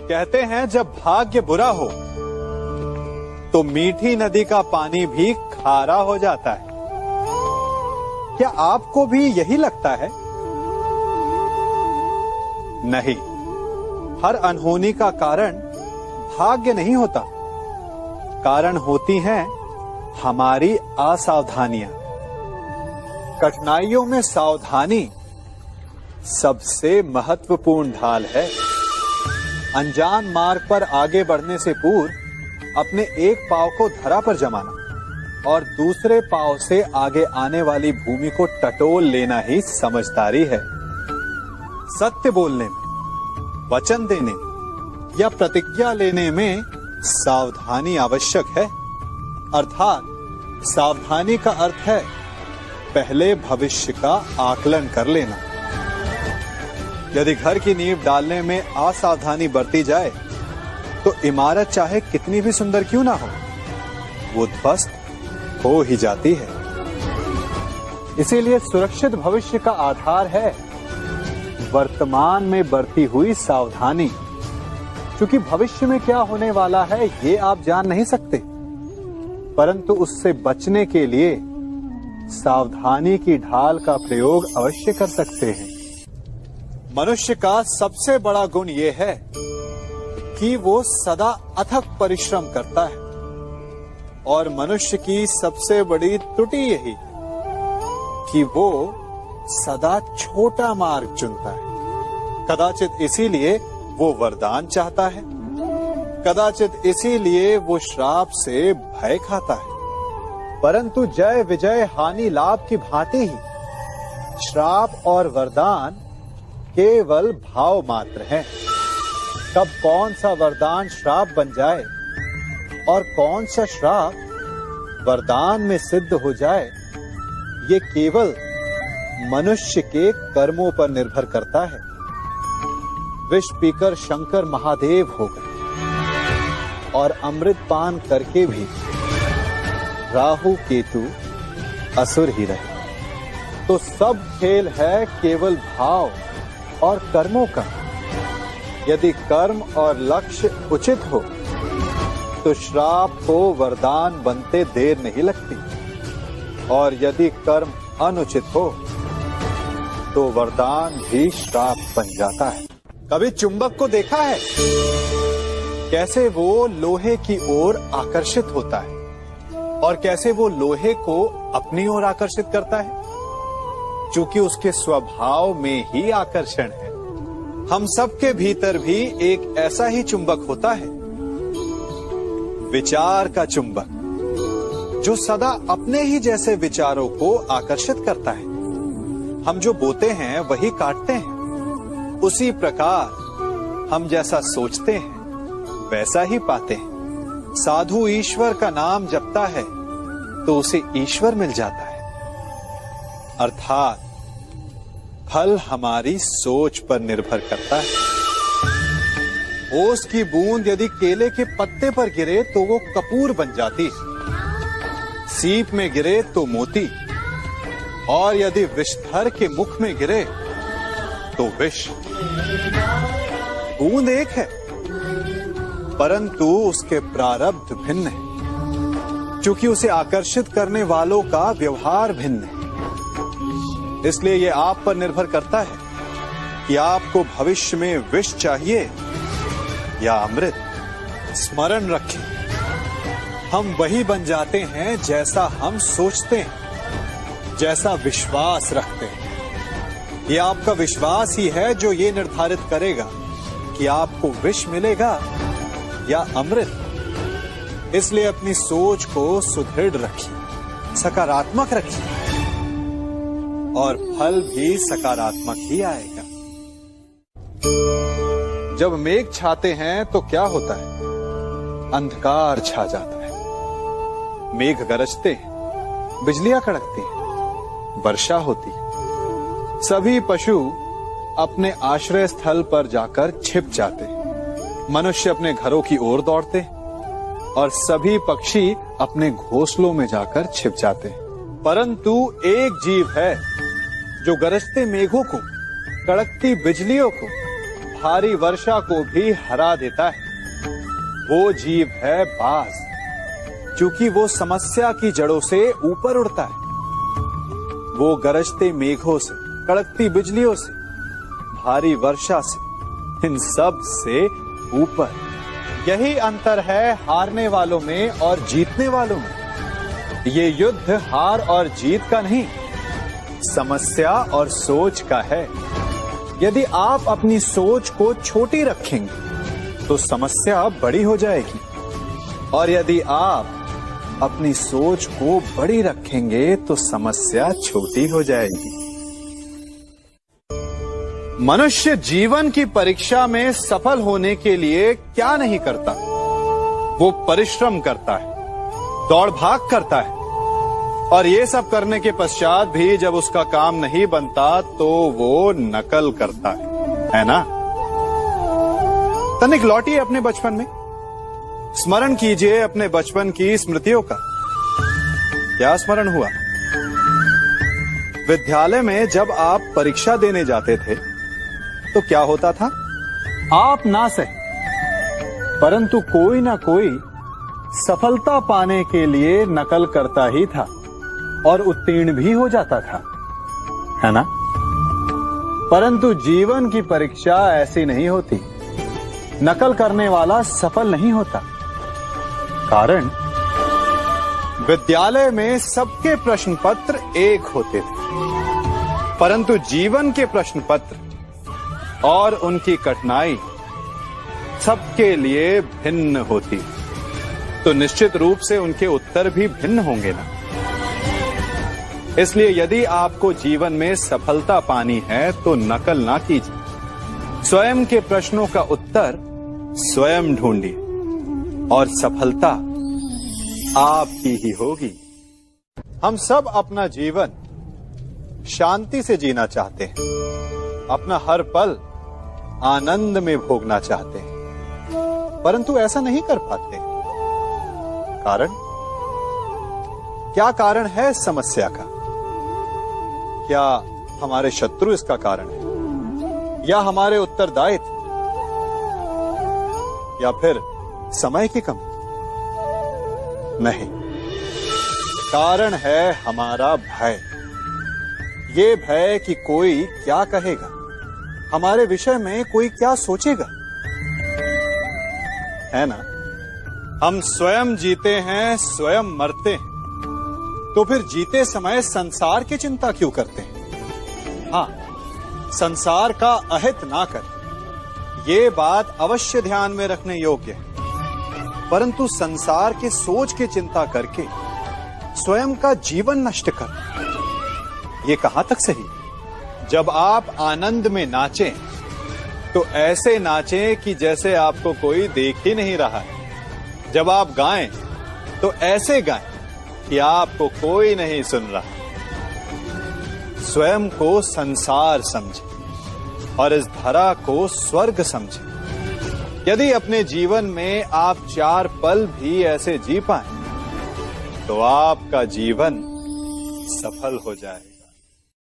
कहते हैं जब भाग्य बुरा हो तो मीठी नदी का पानी भी खारा हो जाता है। क्या आपको भी यही लगता है? नहीं, हर अनहोनी का कारण भाग्य नहीं होता। कारण होती हैं हमारी असावधानियां। कठिनाइयों में सावधानी सबसे महत्वपूर्ण ढाल है। अनजान मार्ग पर आगे बढ़ने से पूर्व अपने एक पांव को धरा पर जमाना और दूसरे पांव से आगे आने वाली भूमि को टटोल लेना ही समझदारी है। सत्य बोलने में, वचन देने या प्रतिज्ञा लेने में सावधानी आवश्यक है। अर्थात सावधानी का अर्थ है पहले भविष्य का आकलन कर लेना। यदि घर की नींव डालने में असावधानी बरती जाए तो इमारत चाहे कितनी भी सुंदर क्यों ना हो, वो ध्वस्त हो ही जाती है। इसीलिए सुरक्षित भविष्य का आधार है वर्तमान में बरती हुई सावधानी। क्योंकि भविष्य में क्या होने वाला है ये आप जान नहीं सकते, परंतु उससे बचने के लिए सावधानी की ढाल का प्रयोग अवश्य कर सकते हैं। मनुष्य का सबसे बड़ा गुण यह है कि वो सदा अथक परिश्रम करता है और मनुष्य की सबसे बड़ी त्रुटि यही कि वो सदा छोटा मार्ग चुनता है। कदाचित इसीलिए वो वरदान चाहता है, कदाचित इसीलिए वो श्राप से भय खाता है। परंतु जय विजय हानि लाभ की भांति ही श्राप और वरदान केवल भाव मात्र हैं। कब कौन सा वरदान श्राप बन जाए और कौन सा श्राप वरदान में सिद्ध हो जाए, ये केवल मनुष्य के कर्मों पर निर्भर करता है। विष पीकर शंकर महादेव हो गए और अमृत पान करके भी राहु केतु असुर ही रहे। तो सब खेल है केवल भाव और कर्मों का। यदि कर्म और लक्ष्य उचित हो तो श्राप को वरदान बनते देर नहीं लगती, और यदि कर्म अनुचित हो तो वरदान भी श्राप बन जाता है। कभी चुंबक को देखा है कैसे वो लोहे की ओर आकर्षित होता है और कैसे वो लोहे को अपनी ओर आकर्षित करता है? चूंकि उसके स्वभाव में ही आकर्षण है। हम सबके भीतर भी एक ऐसा ही चुंबक होता है, विचार का चुंबक, जो सदा अपने ही जैसे विचारों को आकर्षित करता है। हम जो बोते हैं वही काटते हैं। उसी प्रकार हम जैसा सोचते हैं वैसा ही पाते हैं। साधु ईश्वर का नाम जपता है तो उसे ईश्वर मिल जाता है। अर्थात फल हमारी सोच पर निर्भर करता है। ओस की बूंद यदि केले के पत्ते पर गिरे तो वो कपूर बन जाती, सीप में गिरे तो मोती, और यदि विषधर के मुख में गिरे तो विष। बूंद एक है परंतु उसके प्रारब्ध भिन्न है, क्योंकि उसे आकर्षित करने वालों का व्यवहार भिन्न है। इसलिए यह आप पर निर्भर करता है कि आपको भविष्य में विष चाहिए या अमृत। स्मरण रखें, हम वही बन जाते हैं जैसा हम सोचते हैं, जैसा विश्वास रखते हैं। यह आपका विश्वास ही है जो ये निर्धारित करेगा कि आपको विष मिलेगा या अमृत। इसलिए अपनी सोच को सुदृढ़ रखिए, सकारात्मक रखिए, और फल भी सकारात्मक ही आएगा। जब मेघ छाते हैं तो क्या होता है? अंधकार छा जाता है। मेघ गरजते हैं, बिजलियां कड़कती हैं, वर्षा होती है। सभी पशु अपने आश्रय स्थल पर जाकर छिप जाते हैं। मनुष्य अपने घरों की ओर दौड़ते हैं और सभी पक्षी अपने घोंसलों में जाकर छिप जाते हैं। परंतु एक जीव है जो गरजते मेघों को, कड़कती बिजलियों को, भारी वर्षा को भी हरा देता है, वो जीव है बाज। क्योंकि वो समस्या की जड़ों से ऊपर उड़ता है, वो गरजते मेघों से, कड़कती बिजलियों से, भारी वर्षा से, इन सब से ऊपर। यही अंतर है हारने वालों में और जीतने वालों में। ये युद्ध हार और जीत का नहीं, समस्या और सोच का है। यदि आप अपनी सोच को छोटी रखेंगे तो समस्या बड़ी हो जाएगी, और यदि आप अपनी सोच को बड़ी रखेंगे तो समस्या छोटी हो जाएगी। मनुष्य जीवन की परीक्षा में सफल होने के लिए क्या नहीं करता? वो परिश्रम करता है, दौड़ भाग करता है, और ये सब करने के पश्चात भी जब उसका काम नहीं बनता तो वो नकल करता है ना? तनिक लौटिए अपने बचपन में, स्मरण कीजिए अपने बचपन की स्मृतियों का। क्या स्मरण हुआ? विद्यालय में जब आप परीक्षा देने जाते थे तो क्या होता था? आप ना सही, परंतु कोई ना कोई सफलता पाने के लिए नकल करता ही था और उत्तीर्ण भी हो जाता था, है ना? परंतु जीवन की परीक्षा ऐसी नहीं होती। नकल करने वाला सफल नहीं होता। कारण विद्यालय में सबके प्रश्न पत्र एक होते थे, परंतु जीवन के प्रश्न पत्र और उनकी कठिनाई सबके लिए भिन्न होती, तो निश्चित रूप से उनके उत्तर भी भिन्न होंगे ना। इसलिए यदि आपको जीवन में सफलता पानी है तो नकल ना कीजिए, स्वयं के प्रश्नों का उत्तर स्वयं ढूंढिए और सफलता आपकी ही होगी। हम सब अपना जीवन शांति से जीना चाहते हैं, अपना हर पल आनंद में भोगना चाहते हैं, परंतु ऐसा नहीं कर पाते। कारण क्या? कारण है इस समस्या का? क्या हमारे शत्रु इसका कारण है, या हमारे उत्तरदायित्व, या फिर समय की कमी? नहीं, कारण है हमारा भय। ये भय कि कोई क्या कहेगा, हमारे विषय में कोई क्या सोचेगा, है ना? हम स्वयं जीते हैं, स्वयं मरते हैं, तो फिर जीते समय संसार की चिंता क्यों करते हैं? हाँ, संसार का अहित ना करें, ये बात अवश्य ध्यान में रखने योग्य है। परंतु संसार के सोच की चिंता करके स्वयं का जीवन नष्ट कर, ये कहां तक सही? जब आप आनंद में नाचें तो ऐसे नाचें कि जैसे आपको कोई देख ही नहीं रहा है। जब आप गाएं तो ऐसे गाएं कि आपको कोई नहीं सुन रहा। स्वयं को संसार समझें और इस धरा को स्वर्ग समझें। यदि अपने जीवन में आप 4 पल भी ऐसे जी पाएं तो आपका जीवन सफल हो जाए।